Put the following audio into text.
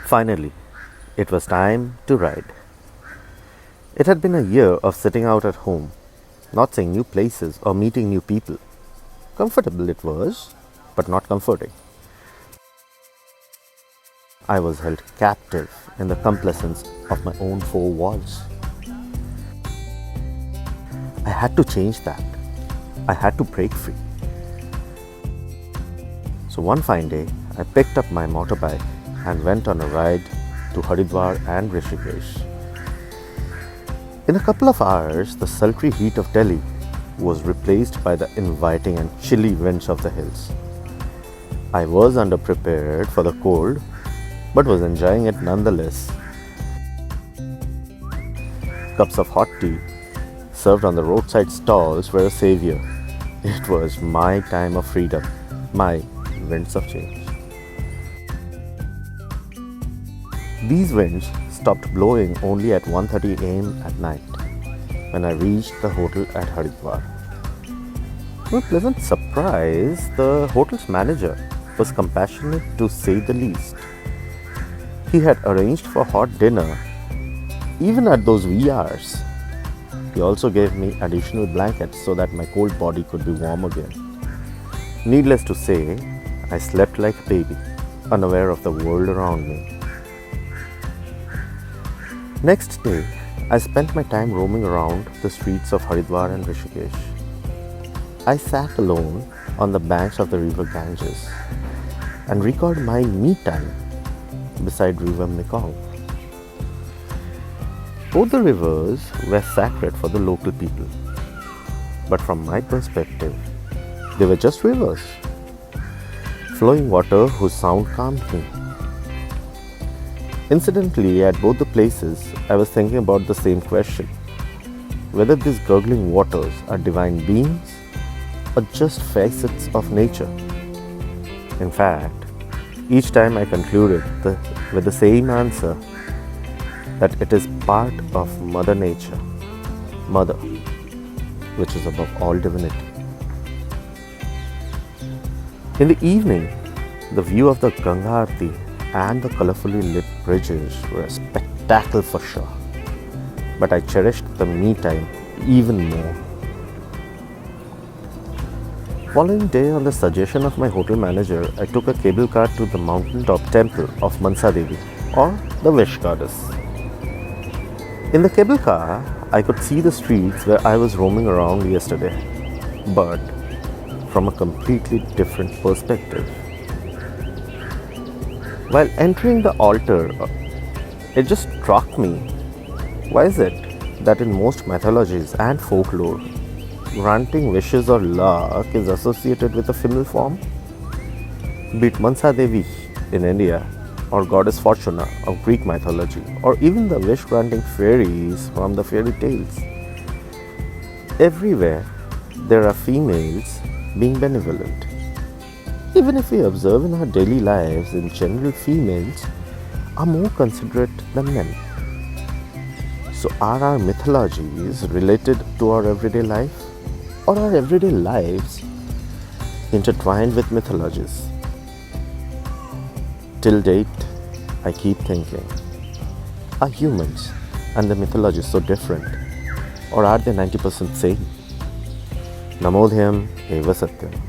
Finally, it was time to ride. It had been a year of sitting out at home, not seeing new places or meeting new people. Comfortable it was, but not comforting. I was held captive in the complacence of my own four walls. I had to change that. I had to break free. So one fine day, I picked up my motorbike and went on a ride to Haridwar and Rishikesh. In a couple of hours, the sultry heat of Delhi was replaced by the inviting and chilly winds of the hills. I was underprepared for the cold, but was enjoying it nonetheless. Cups of hot tea served on the roadside stalls were a savior. It was my time of freedom, my winds of change. These winds stopped blowing only at 1:30 a.m. at night when I reached the hotel at Haridwar. To my pleasant surprise, the hotel's manager was compassionate to say the least. He had arranged for hot dinner even at those wee hours. He also gave me additional blankets so that my cold body could be warm again. Needless to say, I slept like a baby, unaware of the world around me. Next day, I spent my time roaming around the streets of Haridwar and Rishikesh. I sat alone on the banks of the river Ganges and recalled my me time beside river Mekong. Both the rivers were sacred for the local people, but from my perspective, they were just rivers, flowing water whose sound calmed me. Incidentally, at both the places, I was thinking about the same question: whether these gurgling waters are divine beings or just facets of nature. In fact, each time I concluded with the same answer, that it is part of Mother Nature, Mother, which is above all divinity. In the evening, the view of the Ganga Aarti and the colorfully lit bridges were a spectacle for sure. But I cherished the me time even more. Following day, on the suggestion of my hotel manager, I took a cable car to the mountaintop temple of Mansa Devi, or the Wish Goddess. In the cable car, I could see the streets where I was roaming around yesterday, but from a completely different perspective. While entering the altar, it just struck me, why is it that in most mythologies and folklore, granting wishes or luck is associated with a female form? Be it Mansa Devi in India, or Goddess Fortuna of Greek mythology, or even the wish-granting fairies from the fairy tales. Everywhere, there are females being benevolent. Even if we observe in our daily lives, in general, females are more considerate than men. So are our mythologies related to our everyday life, or are everyday lives intertwined with mythologies? Till date, I keep thinking, are humans and the mythologies so different, or are they 90% same? Namodhyam eva satyam.